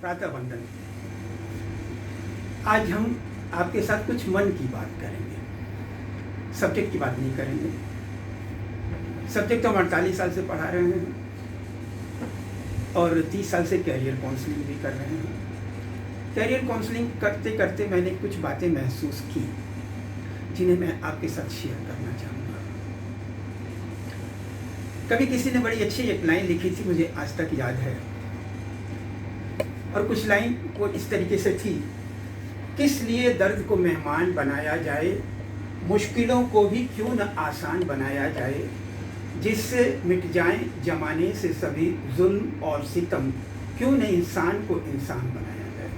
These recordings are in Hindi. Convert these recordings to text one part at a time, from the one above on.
प्रातः वंदन। आज हम आपके साथ कुछ मन की बात करेंगे, सब्जेक्ट की बात नहीं करेंगे। सब्जेक्ट तो हम 48 साल से पढ़ा रहे हैं और 30 साल से कैरियर काउंसलिंग भी कर रहे हैं। कैरियर काउंसलिंग करते करते मैंने कुछ बातें महसूस की जिन्हें मैं आपके साथ शेयर करना चाहूँगा। कभी किसी ने बड़ी अच्छी एक लाइन लिखी थी, मुझे आज तक याद है, और कुछ लाइन वो इस तरीके से थी, किस लिए दर्द को मेहमान बनाया जाए, मुश्किलों को भी क्यों न आसान बनाया जाए, जिससे मिट जाएं जमाने से सभी जुल्म और सितम, क्यों न इंसान को इंसान बनाया जाए।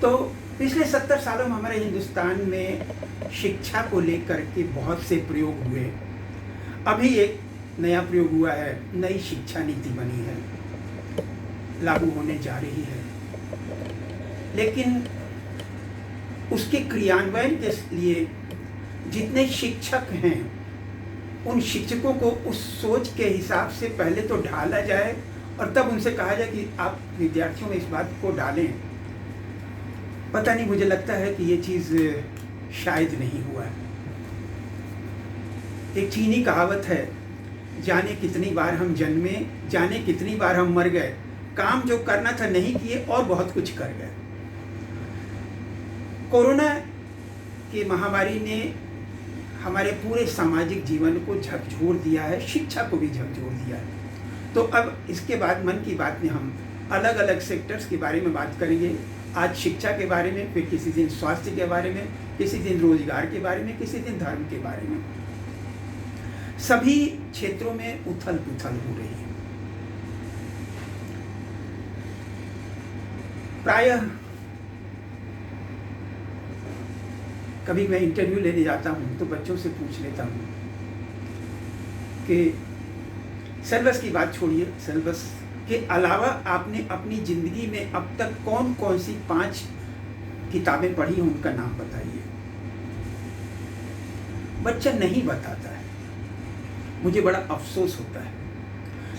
तो पिछले 70 सालों में हमारे हिंदुस्तान में शिक्षा को लेकर के बहुत से प्रयोग हुए। अभी एक नया प्रयोग हुआ है, नई शिक्षा नीति बनी है, लागू होने जा रही है, लेकिन उसके क्रियान्वयन के लिए जितने शिक्षक हैं उन शिक्षकों को उस सोच के हिसाब से पहले तो ढाला जाए और तब उनसे कहा जाए कि आप विद्यार्थियों में इस बात को डालें। पता नहीं, मुझे लगता है कि ये चीज़ शायद नहीं हुआ है। एक चीनी कहावत है, जाने कितनी बार हम जन्मे, जाने कितनी बार हम मर गए, काम जो करना था नहीं किए और बहुत कुछ कर गए। कोरोना की महामारी ने हमारे पूरे सामाजिक जीवन को झकझोर दिया है, शिक्षा को भी झकझोर दिया है। तो अब इसके बाद मन की बात में हम अलग अलग सेक्टर्स के बारे में बात करेंगे। आज शिक्षा के बारे में, फिर किसी दिन स्वास्थ्य के बारे में, किसी दिन रोजगार के बारे में, किसी दिन धर्म के बारे में। सभी क्षेत्रों में उथल पुथल हो रही है। प्रायः कभी मैं इंटरव्यू लेने जाता हूँ तो बच्चों से पूछ लेता हूँ कि सिलेबस की बात छोड़िए, सिलेबस के अलावा आपने अपनी ज़िंदगी में अब तक कौन कौन सी 5 किताबें पढ़ी हैं, उनका नाम बताइए। बच्चा नहीं बताता है। मुझे बड़ा अफसोस होता है,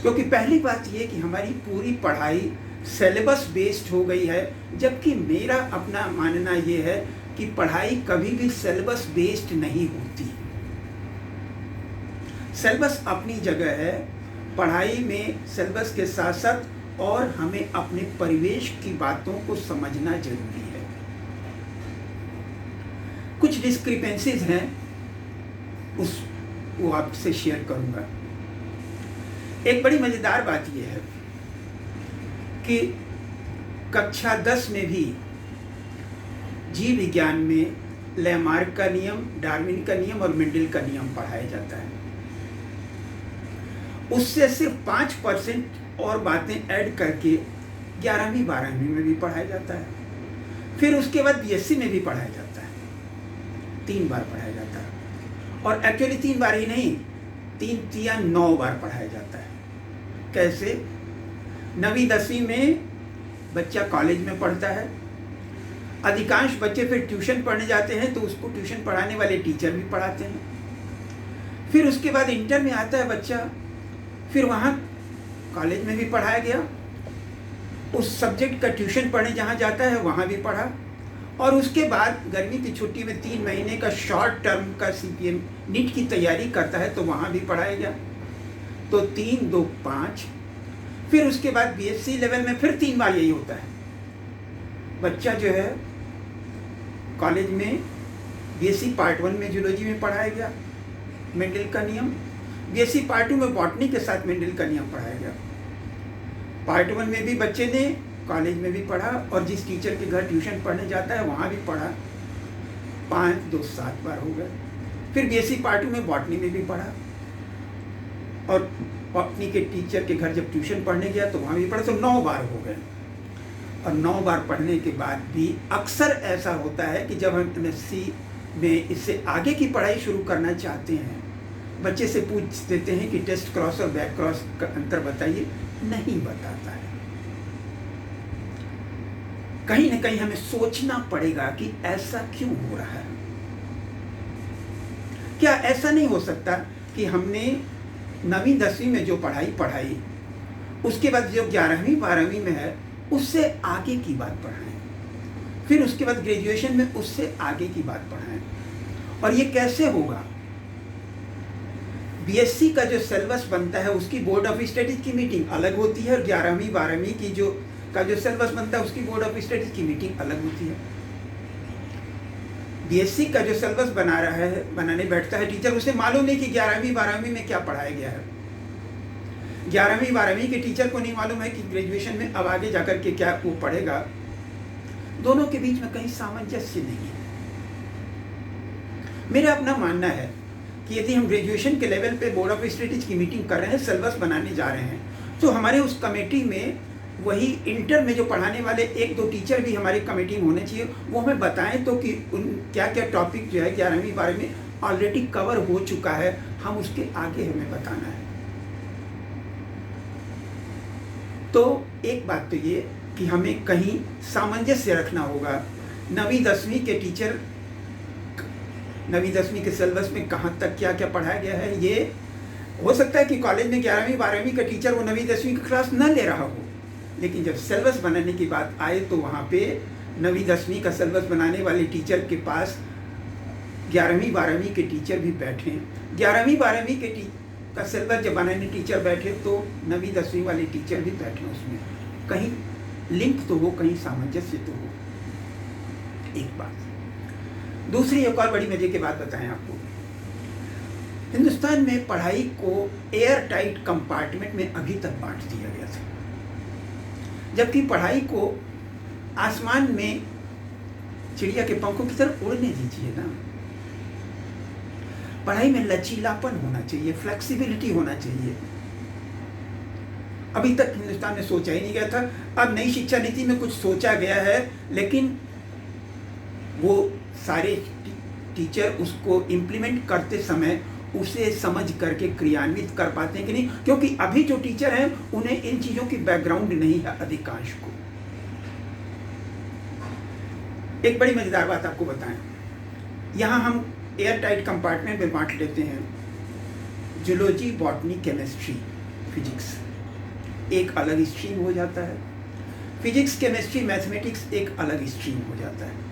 क्योंकि पहली बात ये कि हमारी पूरी पढ़ाई सिलेबस बेस्ड हो गई है, जबकि मेरा अपना मानना ये है कि पढ़ाई कभी भी सिलेबस बेस्ड नहीं होती। सिलेबस अपनी जगह है, पढ़ाई में सिलेबस के साथ साथ और हमें अपने परिवेश की बातों को समझना जरूरी है। कुछ डिस्क्रिपेंसीज हैं, वो आपसे शेयर करूंगा। एक बड़ी मजेदार बात यह है कि कक्षा 10 में भी जीव विज्ञान में लेमार्क का नियम, डार्विन का नियम और मेंडल का नियम पढ़ाया जाता है। उससे सिर्फ 5% और बातें ऐड करके 11वीं 12वीं में भी पढ़ाया जाता है। फिर उसके बाद बीएससी में भी पढ़ाया जाता है, 3 बार पढ़ाया जाता है। और एक्चुअली 3 बार ही नहीं, 3 या 9 बार पढ़ाया जाता है। कैसे? 9वीं 10वीं में बच्चा कॉलेज में पढ़ता है। अधिकांश बच्चे फिर ट्यूशन पढ़ने जाते हैं, तो उसको ट्यूशन पढ़ाने वाले टीचर भी पढ़ाते हैं। फिर उसके बाद इंटर में आता है बच्चा, फिर वहाँ कॉलेज में भी पढ़ाया गया, उस सब्जेक्ट का ट्यूशन पढ़ने जहाँ जाता है वहाँ भी पढ़ा, और उसके बाद गर्मी की छुट्टी में 3 महीने का शॉर्ट टर्म का CPM नीट की तैयारी करता है, तो वहाँ भी पढ़ाया गया। तो 3, 2, 5। फिर उसके बाद BSc लेवल में फिर 3 बार यही होता है। बच्चा जो है कॉलेज में BSc पार्ट 1 में जूलॉजी में पढ़ाया गया मेंडल का नियम, BSc पार्ट 2 में बॉटनी के साथ मेंडल का नियम पढ़ाया गया। पार्ट 1 में भी बच्चे ने कॉलेज में भी पढ़ा, और जिस टीचर के घर ट्यूशन पढ़ने जाता है वहाँ भी पढ़ा। 5, 2, 7 बार हो गए। फिर BSc पार्ट 2 में बॉटनी में भी पढ़ा, और बॉटनी के टीचर के घर जब ट्यूशन पढ़ने गया तो वहाँ भी पढ़ा, तो 9 बार हो गए। और 9 बार पढ़ने के बाद भी अक्सर ऐसा होता है कि जब हम MSc में इससे आगे की पढ़ाई शुरू करना चाहते हैं, बच्चे से पूछ देते हैं कि टेस्ट क्रॉस और बैक क्रॉस का अंतर बताइए, नहीं बताता है। कहीं ना कहीं हमें सोचना पड़ेगा कि ऐसा क्यों हो रहा है। क्या ऐसा नहीं हो सकता कि हमने 9वीं 10वीं में जो पढ़ाई उसके बाद जो 11वीं 12वीं में है उससे आगे की बात पढ़ाएं, फिर उसके बाद ग्रेजुएशन में उससे आगे की बात पढ़ाएं। और ये कैसे होगा? बीएससी का जो सिलेबस बनता है उसकी बोर्ड ऑफ स्टडीज की मीटिंग अलग होती है, और 11वीं 12वीं की जो सिलेबस बनता है उसकी बोर्ड ऑफ स्टडीज की मीटिंग अलग होती है। बीएससी का जो सिलेबस बनाने बैठता है टीचर, उसे मालूम नहीं कि 11वीं 12वीं में क्या पढ़ाया गया है। 11वीं 12वीं के टीचर को नहीं मालूम है कि ग्रेजुएशन में अब आगे जाकर के क्या वो पढ़ेगा। दोनों के बीच में कहीं सामंजस्य नहीं है। मेरा अपना मानना है कि यदि हम ग्रेजुएशन के लेवल पे बोर्ड ऑफ स्टडीज की मीटिंग कर रहे हैं, सिलेबस बनाने जा रहे हैं, तो हमारे उस कमेटी में वही इंटर में जो पढ़ाने वाले 1-2 टीचर भी हमारी कमेटी में होने चाहिए। वो हमें बताएं तो कि उन क्या क्या टॉपिक जो है 11वीं 12वीं में ऑलरेडी कवर हो चुका है, हम उसके आगे हमें बताना है। तो एक बात तो ये कि हमें कहीं सामंजस्य रखना होगा। 9वीं 10वीं के टीचर 9वीं 10वीं के सिलेबस में कहाँ तक क्या क्या पढ़ाया गया है, ये हो सकता है कि कॉलेज में 11वीं 12वीं का टीचर वो 9वीं 10वीं की क्लास न ले रहा हो, लेकिन जब सिलेबस बनाने की बात आए तो वहाँ पे 9वीं 10वीं का सिलेबस बनाने वाले टीचर के पास 11वीं 12वीं के टीचर भी बैठे। 11वीं 12वीं के का सिलेबस जब बनाने टीचर बैठे तो 9वीं 10वीं वाले टीचर भी बैठे। उसमें कहीं लिंक तो हो, कहीं सामंजस्य तो हो। एक बात। दूसरी एक और बड़ी मजे की बात बताएं आपको। हिंदुस्तान में पढ़ाई को एयर टाइट कंपार्टमेंट में अभी तक बांट दिया गया था, जबकि पढ़ाई को आसमान में चिड़िया के पंखों की तरफ उड़ने दीजिए ना। पढ़ाई में लचीलापन होना चाहिए, फ्लेक्सिबिलिटी होना चाहिए। अभी तक हिंदुस्तान में सोचा ही नहीं गया था। अब नई शिक्षा नीति में कुछ सोचा गया है, लेकिन वो सारे टीचर उसको इम्प्लीमेंट करते समय उसे समझ करके क्रियान्वित कर पाते हैं कि नहीं, क्योंकि अभी जो टीचर हैं उन्हें इन चीजों की बैकग्राउंड नहीं है अधिकांश को। एक बड़ी मजेदार बात आपको बताएं, यहां हम एयर टाइट कंपार्टमेंट में बांट लेते हैं जूलॉजी, बॉटनी, केमिस्ट्री, फिजिक्स एक अलग स्ट्रीम हो जाता है, फिजिक्स, केमिस्ट्री, मैथमेटिक्स एक अलग स्ट्रीम हो जाता है।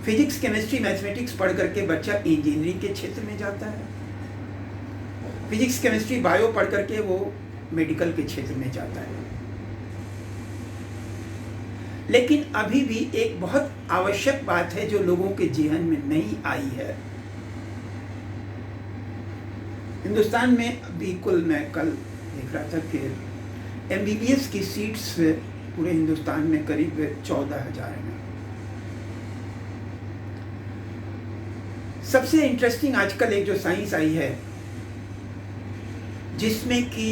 फिजिक्स, केमिस्ट्री, मैथमेटिक्स पढ़ करके बच्चा इंजीनियरिंग के क्षेत्र में जाता है। फिजिक्स, केमिस्ट्री, बायो पढ़ करके वो मेडिकल के क्षेत्र में जाता है। लेकिन अभी भी एक बहुत आवश्यक बात है जो लोगों के जेहन में नहीं आई है। हिंदुस्तान में बिल्कुल, मैं कल देख रहा था कि एमबीबीएस की सीट्स पूरे हिंदुस्तान में करीब 14,000 हैं। सबसे इंटरेस्टिंग आजकल एक जो साइंस आई है जिसमें कि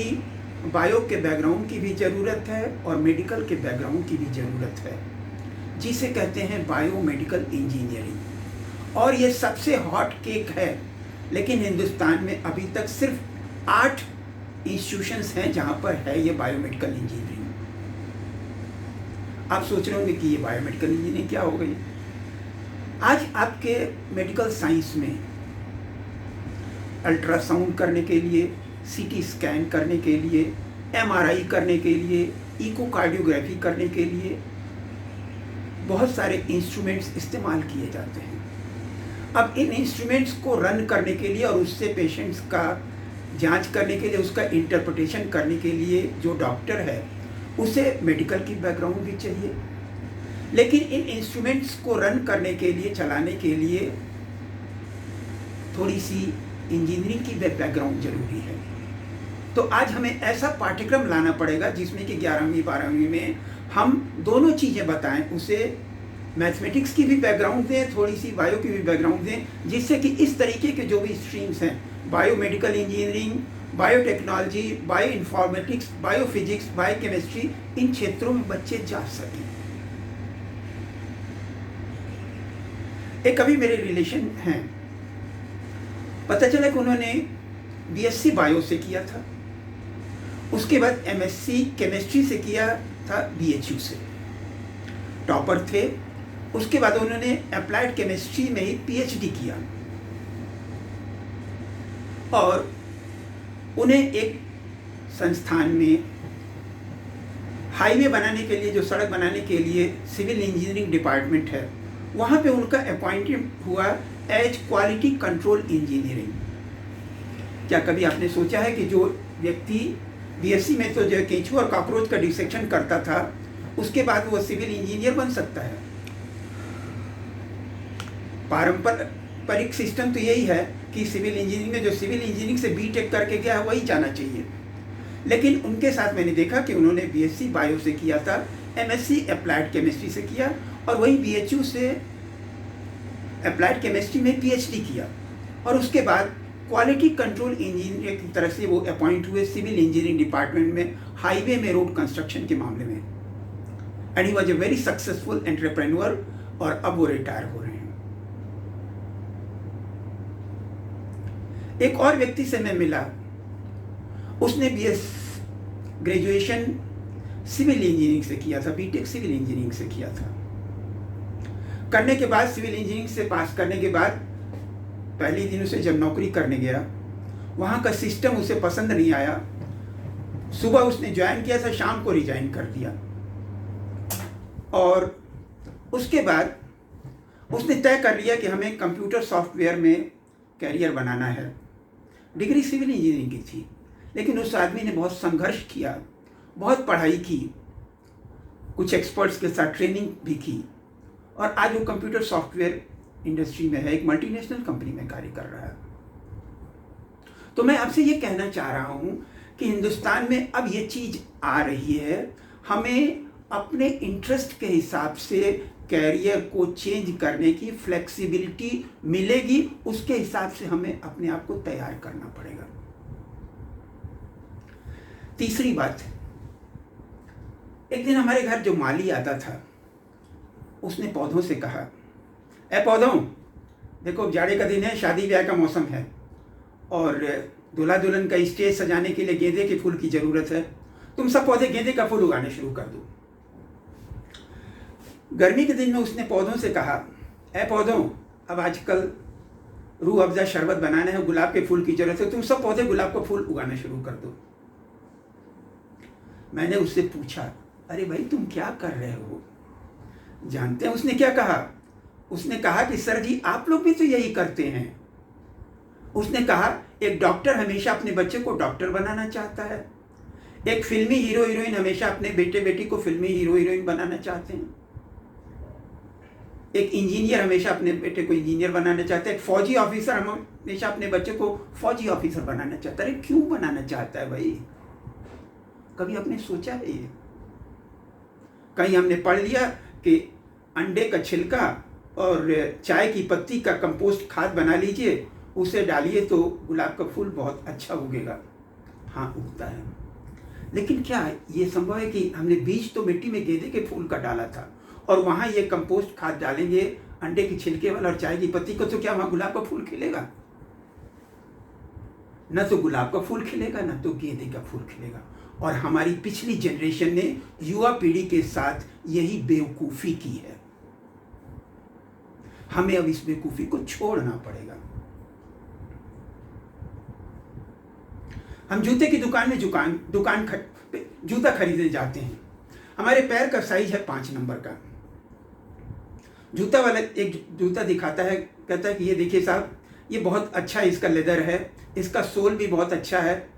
बायो के बैकग्राउंड की भी ज़रूरत है और मेडिकल के बैकग्राउंड की भी ज़रूरत है, जिसे कहते हैं बायोमेडिकल इंजीनियरिंग। और ये सबसे हॉट केक है, लेकिन हिंदुस्तान में अभी तक सिर्फ 8 इंस्टीट्यूशंस हैं जहाँ पर है ये बायोमेडिकल इंजीनियरिंग। आप सोच रहे होंगे कि ये बायोमेडिकल इंजीनियरिंग क्या हो गई। आज आपके मेडिकल साइंस में अल्ट्रासाउंड करने के लिए, सीटी स्कैन करने के लिए, एमआरआई करने के लिए, इकोकार्डियोग्राफी करने के लिए बहुत सारे इंस्ट्रूमेंट्स इस्तेमाल किए जाते हैं। अब इन इंस्ट्रूमेंट्स को रन करने के लिए और उससे पेशेंट्स का जांच करने के लिए, उसका इंटरप्रिटेशन करने के लिए जो डॉक्टर है उसे मेडिकल की बैकग्राउंड भी चाहिए। लेकिन इन इंस्ट्रूमेंट्स को रन करने के लिए, चलाने के लिए थोड़ी सी इंजीनियरिंग की बैकग्राउंड जरूरी है। तो आज हमें ऐसा पाठ्यक्रम लाना पड़ेगा जिसमें कि 11वीं 12वीं में हम दोनों चीज़ें बताएं, उसे मैथमेटिक्स की भी बैकग्राउंड दें, थोड़ी सी बायो की भी बैकग्राउंड दें, जिससे कि इस तरीके के जो भी स्ट्रीम्स हैं, biomedical engineering, biotechnology, bio informatics, biophysics, biochemistry, इन क्षेत्रों में बच्चे जा सकें। एक अभी मेरे रिलेशन हैं, पता चला कि उन्होंने बीएससी बायो से किया था, उसके बाद एमएससी केमिस्ट्री से किया था बीएचयू से, टॉपर थे। उसके बाद उन्होंने अप्लाइड केमिस्ट्री में ही पीएचडी किया और उन्हें एक संस्थान में हाईवे बनाने के लिए, जो सड़क बनाने के लिए सिविल इंजीनियरिंग डिपार्टमेंट है, वहाँ पे उनका अपॉइंटमेंट हुआ एज क्वालिटी कंट्रोल इंजीनियरिंग। क्या कभी आपने सोचा है कि जो व्यक्ति बीएससी में तो जो केंचुआ और कॉकरोच का डिसेक्शन करता था, उसके बाद वो सिविल इंजीनियर बन सकता है? पारंपरिक सिस्टम तो यही है कि सिविल इंजीनियरिंग में जो सिविल इंजीनियरिंग से बीटेक करके गया है वही जाना चाहिए। लेकिन उनके साथ मैंने देखा कि उन्होंने बीएससी बायो से किया था, एमएससी अप्लाइड केमिस्ट्री से किया, और वही बीएचयू से अप्लाइड केमिस्ट्री में पीएचडी किया, और उसके बाद क्वालिटी कंट्रोल इंजीनियर की तरफ से वो अपॉइंट हुए सिविल इंजीनियरिंग डिपार्टमेंट में, हाईवे में रोड कंस्ट्रक्शन के मामले में। And he was a very successful entrepreneur, और अब वो रिटायर हो रहे हैं। एक और व्यक्ति से मैं मिला, उसने ग्रेजुएशन सिविल इंजीनियरिंग से किया था, बीटेक सिविल इंजीनियरिंग से किया था। करने के बाद, सिविल इंजीनियरिंग से पास करने के बाद, पहले दिन उसे जब नौकरी करने गया, वहाँ का सिस्टम उसे पसंद नहीं आया। सुबह उसने ज्वाइन किया था, शाम को रिजाइन कर दिया, और उसके बाद उसने तय कर लिया कि हमें कंप्यूटर सॉफ्टवेयर में कैरियर बनाना है। डिग्री सिविल इंजीनियरिंग की थी, लेकिन उस आदमी ने बहुत संघर्ष किया, बहुत पढ़ाई की, कुछ एक्सपर्ट्स के साथ ट्रेनिंग भी की, और आज वो कंप्यूटर सॉफ्टवेयर इंडस्ट्री में है, एक मल्टीनेशनल कंपनी में कार्य कर रहा है। तो मैं आपसे ये कहना चाह रहा हूँ कि हिंदुस्तान में अब ये चीज़ आ रही है, हमें अपने इंटरेस्ट के हिसाब से कैरियर को चेंज करने की फ्लेक्सिबिलिटी मिलेगी, उसके हिसाब से हमें अपने आप को तैयार करना पड़ेगा। तीसरी बात, एक दिन हमारे घर जो माली आता था, उसने पौधों से कहा, ए पौधों, देखो जाड़े का दिन है, शादी ब्याह का मौसम है, और दूल्हा दुल्हन का स्टेज सजाने के लिए गेंदे के फूल की ज़रूरत है, तुम सब पौधे गेंदे का फूल उगाने शुरू कर दो। गर्मी के दिन में उसने पौधों से कहा, ए पौधों, अब आजकल रूह अफ़ज़ा शरबत बनाना है, गुलाब के फूल की ज़रूरत है, तुम सब पौधे गुलाब का फूल उगाना शुरू कर दो। मैंने उससे पूछा, अरे भाई तुम क्या कर रहे हो? जानते हैं उसने क्या कहा? उसने कहा कि सर जी, आप लोग भी तो यही करते हैं। उसने कहा, एक डॉक्टर हमेशा अपने बच्चे को डॉक्टर बनाना चाहता है, एक फिल्मी हीरो हीरोइन हमेशा अपने बेटे बेटी को फिल्मी हीरो हीरोइन बनाना चाहते हैं, एक इंजीनियर हमेशा अपने बेटे को इंजीनियर बनाना चाहता है, एक फौजी ऑफिसर हमेशा अपने बच्चे को फौजी ऑफिसर बनाना चाहता है। अरे क्यों बनाना चाहता है भाई? कभी आपने सोचा है ये? कहीं हमने पढ़ लिया कि अंडे का छिलका और चाय की पत्ती का कंपोस्ट खाद बना लीजिए, उसे डालिए तो गुलाब का फूल बहुत अच्छा उगेगा? हाँ, उगता है। लेकिन क्या ये संभव है कि हमने बीज तो मिट्टी में गेंदे के फूल का डाला था, और वहाँ ये कंपोस्ट खाद डालेंगे अंडे के छिलके वाला और चाय की पत्ती को, तो क्या वहाँ गुलाब का फूल खिलेगा? न तो गुलाब का फूल खिलेगा, न तो गेंदे का फूल खिलेगा। और हमारी पिछली जनरेशन ने युवा पीढ़ी के साथ यही बेवकूफ़ी की है। हमें अब इस बेवकूफ़ी को छोड़ना पड़ेगा। हम जूते की दुकान में जूता खरीदने जाते हैं, हमारे पैर का साइज है 5 नंबर का। जूता वाला एक जूता दिखाता है, कहता है कि ये देखिए साहब, ये बहुत अच्छा है, इसका लेदर है, इसका सोल भी बहुत अच्छा है,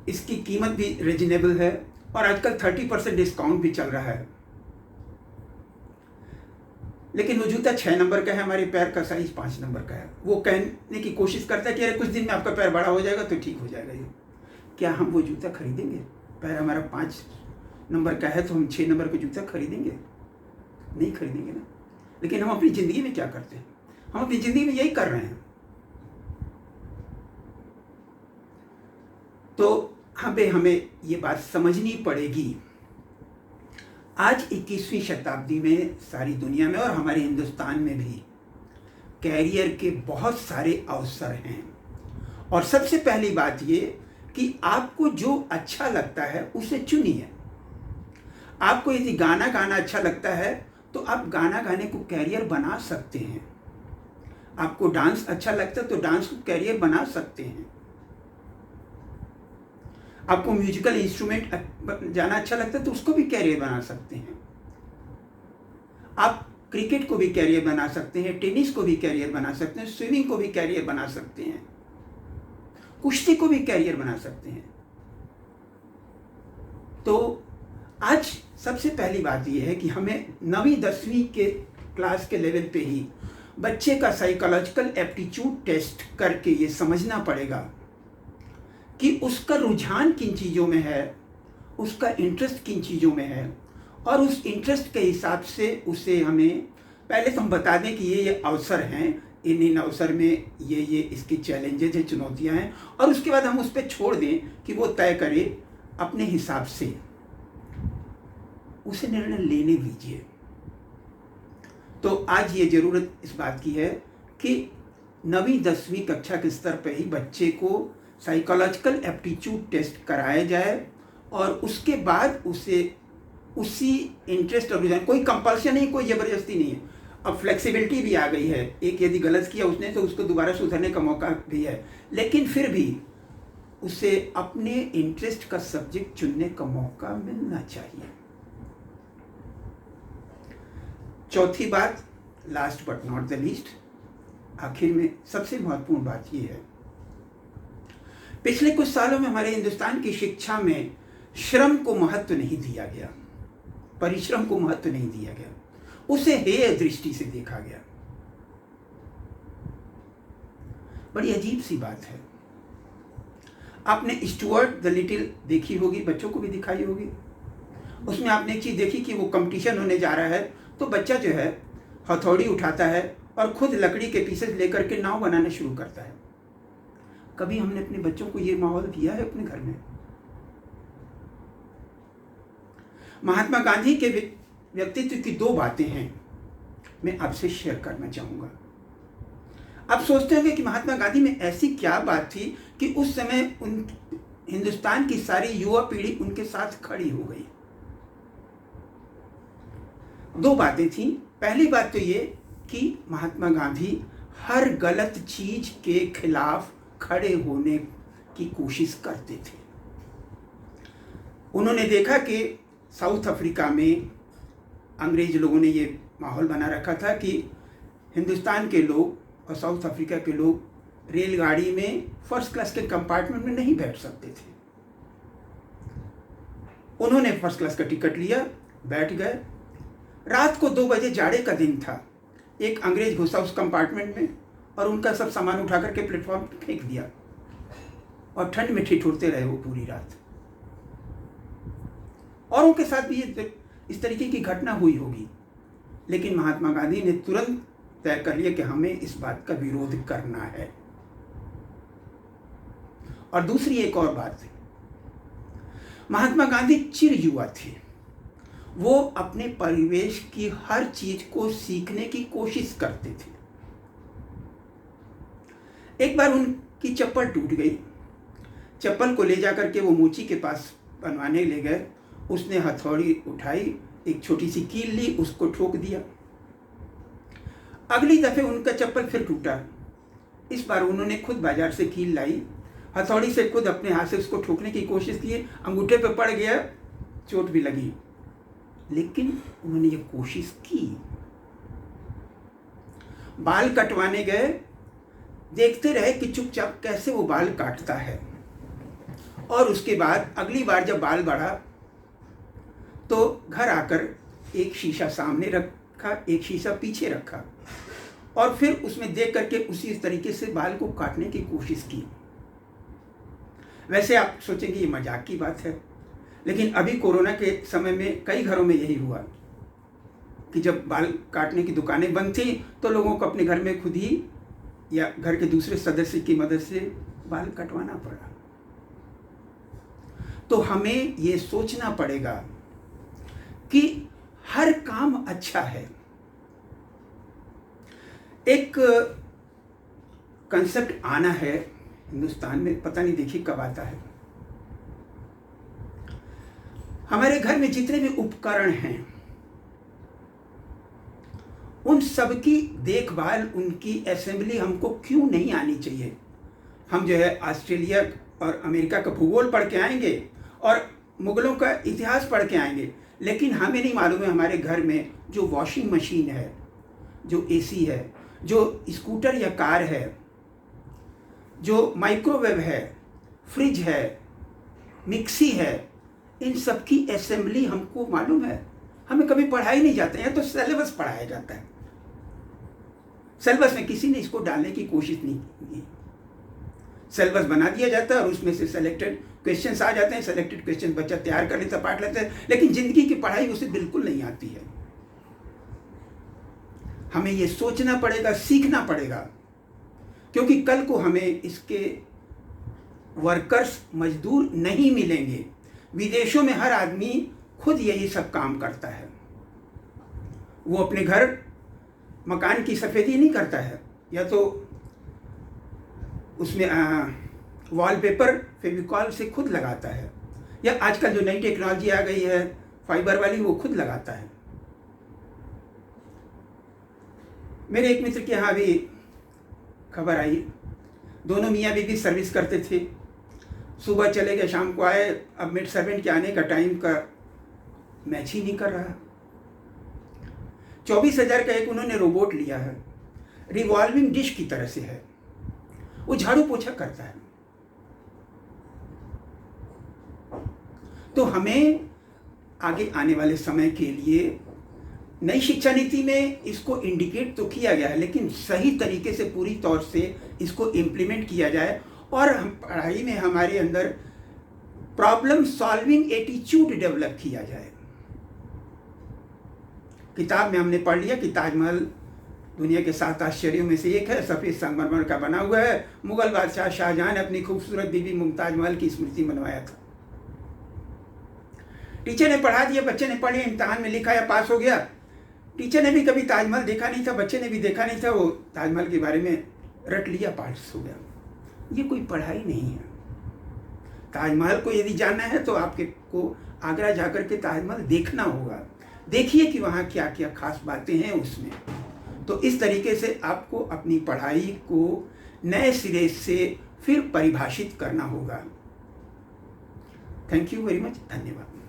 इसकी कीमत भी रीजनेबल है, और आजकल 30% डिस्काउंट भी चल रहा है। लेकिन वो जूता 6 नंबर का है, हमारे पैर का साइज 5 नंबर का है। वो कहने की कोशिश करता है कि अरे कुछ दिन में आपका पैर बड़ा हो जाएगा तो ठीक हो जाएगा। ये क्या हम वो जूता खरीदेंगे? पैर हमारा 5 नंबर का है तो हम 6 नंबर का जूता खरीदेंगे? नहीं खरीदेंगे ना। लेकिन हम अपनी ज़िंदगी में क्या करते हैं? हम अपनी ज़िंदगी में यही कर रहे हैं। तो हमें ये बात समझनी पड़ेगी। आज 21वीं शताब्दी में सारी दुनिया में और हमारे हिंदुस्तान में भी कैरियर के बहुत सारे अवसर हैं, और सबसे पहली बात ये कि आपको जो अच्छा लगता है उसे चुनिए। आपको यदि गाना गाना अच्छा लगता है तो आप गाना गाने को कैरियर बना सकते हैं। आपको डांस अच्छा लगता है तो डांस को कैरियर बना सकते हैं। आपको म्यूजिकल इंस्ट्रूमेंट जाना अच्छा लगता है तो उसको भी कैरियर बना सकते हैं। आप क्रिकेट को भी कैरियर बना सकते हैं, टेनिस को भी कैरियर बना सकते हैं, स्विमिंग को भी कैरियर बना सकते हैं, कुश्ती को भी कैरियर बना सकते हैं। तो आज सबसे पहली बात यह है कि हमें 9वीं 10वीं के क्लास के लेवल पे ही बच्चे का साइकोलॉजिकल एप्टीट्यूड टेस्ट करके ये समझना पड़ेगा कि उसका रुझान किन चीज़ों में है, उसका इंटरेस्ट किन चीज़ों में है, और उस इंटरेस्ट के हिसाब से उसे हमें पहले तो हम बता दें कि ये अवसर हैं, इन अवसर में ये इसकी चैलेंजेज हैं, चुनौतियां हैं, और उसके बाद हम उस पर छोड़ दें कि वो तय करे अपने हिसाब से, उसे निर्णय लेने दीजिए। तो आज ये ज़रूरत इस बात की है कि 9वीं 10वीं कक्षा के स्तर पर ही बच्चे को साइकोलॉजिकल एप्टीट्यूड टेस्ट कराया जाए और उसके बाद उसे उसी इंटरेस्ट और रुझान, कोई कंपल्शन नहीं, कोई ज़बरदस्ती नहीं है। अब फ्लेक्सिबिलिटी भी आ गई है, एक यदि गलत किया उसने तो उसको दोबारा सुधरने का मौका भी है, लेकिन फिर भी उसे अपने इंटरेस्ट का सब्जेक्ट चुनने का मौका मिलना चाहिए। चौथी बात, last but not the least, आखिर में सबसे महत्वपूर्ण बात यह है, पिछले कुछ सालों में हमारे हिंदुस्तान की शिक्षा में श्रम को महत्व नहीं दिया गया, परिश्रम को महत्व नहीं दिया गया, उसे हेय दृष्टि से देखा गया। बड़ी अजीब सी बात है। आपने स्टुअर्ट द लिटिल देखी होगी, बच्चों को भी दिखाई होगी। उसमें आपने एक चीज देखी कि वो कंपटीशन होने जा रहा है तो बच्चा जो है हथौड़ी उठाता है और खुद लकड़ी के पीसेस लेकर के नाव बनाना शुरू करता है। कभी हमने अपने बच्चों को ये माहौल दिया है अपने घर में? महात्मा गांधी के व्यक्तित्व की 2 बातें हैं, मैं आपसे शेयर करना चाहूंगा। आप सोचते होंगे कि महात्मा गांधी में ऐसी क्या बात थी कि उस समय उन हिंदुस्तान की सारी युवा पीढ़ी उनके साथ खड़ी हो गई। 2 बातें थी। पहली बात तो ये कि महात्मा गांधी हर गलत चीज के खिलाफ खड़े होने की कोशिश करते थे। उन्होंने देखा कि साउथ अफ्रीका में अंग्रेज लोगों ने ये माहौल बना रखा था कि हिंदुस्तान के लोग और साउथ अफ्रीका के लोग रेलगाड़ी में फर्स्ट क्लास के कंपार्टमेंट में नहीं बैठ सकते थे। उन्होंने फर्स्ट क्लास का टिकट लिया, बैठ गए। रात को 2 बजे, जाड़े का दिन था, एक अंग्रेज घुसा उस कंपार्टमेंट में और उनका सब सामान उठा करके प्लेटफॉर्म पर फेंक दिया और ठंड में ठिठुरते रहे वो पूरी रात। औरों के साथ भी इस तरीके की घटना हुई होगी, लेकिन महात्मा गांधी ने तुरंत तय कर लिया कि हमें इस बात का विरोध करना है। और दूसरी एक और बात, महात्मा गांधी चिर युवा थे। वो अपने परिवेश की हर चीज को सीखने की कोशिश करते थे। एक बार उनकी चप्पल टूट गई, चप्पल को ले जाकर के वो मोची के पास बनवाने ले गए। उसने हथौड़ी उठाई, एक छोटी सी कील ली, उसको ठोक दिया। अगली दफे उनका चप्पल फिर टूटा। इस बार उन्होंने खुद बाजार से कील लाई, हथौड़ी से खुद अपने हाथ से उसको ठोकने की कोशिश की, अंगूठे पे पड़ गया, चोट भी लगी, लेकिन उन्होंने ये कोशिश की। बाल कटवाने गए, देखते रहे कि चुपचाप कैसे वो बाल काटता है। और उसके बाद अगली बार जब बाल बढ़ा तो घर आकर एक शीशा सामने रखा, एक शीशा पीछे रखा और फिर उसमें देख करके उसी तरीके से बाल को काटने की कोशिश की। वैसे आप सोचेंगे ये मजाक की बात है, लेकिन अभी कोरोना के समय में कई घरों में यही हुआ कि जब बाल काटने की दुकानें बंद थी तो लोगों को अपने घर में खुद ही या घर के दूसरे सदस्य की मदद से बाल कटवाना पड़ा। तो हमें ये सोचना पड़ेगा कि हर काम अच्छा है। एक कंसेप्ट आना है हिंदुस्तान में, पता नहीं देखिए कब आता है। हमारे घर में जितने भी उपकरण हैं उन सब की देखभाल, उनकी असेंबली हमको क्यों नहीं आनी चाहिए? हम जो है ऑस्ट्रेलिया और अमेरिका का भूगोल पढ़ के आएंगे और मुगलों का इतिहास पढ़ के आएंगे, लेकिन हमें नहीं मालूम है हमारे घर में जो वॉशिंग मशीन है, जो एसी है, जो स्कूटर या कार है, जो माइक्रोवेव है, फ्रिज है, मिक्सी है, इन सब की असेंबली हमको मालूम है? हमें कभी पढ़ाई नहीं जाते हैं, तो सिलेबस पढ़ाया जाता है। सिलेबस में किसी ने इसको डालने की कोशिश नहीं की। सिलेबस बना दिया जाता है और उसमें से सेलेक्टेड क्वेश्चंस आ जाते हैं, सेलेक्टेड क्वेश्चन बच्चा तैयार कर लेता, पाठ लेता है, लेकिन जिंदगी की पढ़ाई उसे बिल्कुल नहीं आती है। हमें ये सोचना पड़ेगा, सीखना पड़ेगा, क्योंकि कल को हमें इसके वर्कर्स, मजदूर नहीं मिलेंगे। विदेशों में हर आदमी खुद यही सब काम करता है। वो अपने घर मकान की सफेदी नहीं करता है, या तो उसमें वॉलपेपर फेविकॉल से खुद लगाता है, या आजकल जो नई टेक्नोलॉजी आ गई है फाइबर वाली, वो खुद लगाता है। मेरे एक मित्र के यहाँ भी खबर आई, दोनों मियाँ बीवी सर्विस करते थे, सुबह चले गए शाम को आए, अब मिड सर्वेंट के आने का टाइम का मैच ही नहीं कर रहा। 24,000 का एक उन्होंने रोबोट लिया है, रिवॉल्विंग डिश की तरह से है, वो झाड़ू पोछा करता है। तो हमें आगे आने वाले समय के लिए नई शिक्षा नीति में इसको इंडिकेट तो किया गया है, लेकिन सही तरीके से पूरी तौर से इसको इम्प्लीमेंट किया जाए और हम पढ़ाई में हमारे अंदर प्रॉब्लम सॉल्विंग एटीट्यूड डेवलप किया जाए। किताब में हमने पढ़ लिया कि ताजमहल दुनिया के 7 आश्चर्यों में से एक है, सफ़ेद संगमरमर का बना हुआ है। मुगल बादशाह शाहजहां ने अपनी खूबसूरत बीबी मुमताज महल की स्मृति बनवाया था। टीचर ने पढ़ा दिया, बच्चे ने पढ़े, इम्तिहान में लिखा या पास हो गया। टीचर ने भी कभी ताजमहल देखा नहीं था, बच्चे ने भी देखा नहीं था, वो ताजमहल के बारे में रट लिया, पास हो गया। ये कोई पढ़ाई नहीं है। ताजमहल को यदि जानना है तो आपके को आगरा जाकर के ताजमहल देखना होगा, देखिए कि वहाँ क्या क्या खास बातें हैं उसमें। तो इस तरीके से आपको अपनी पढ़ाई को नए सिरे से फिर परिभाषित करना होगा। थैंक यू वेरी मच, धन्यवाद।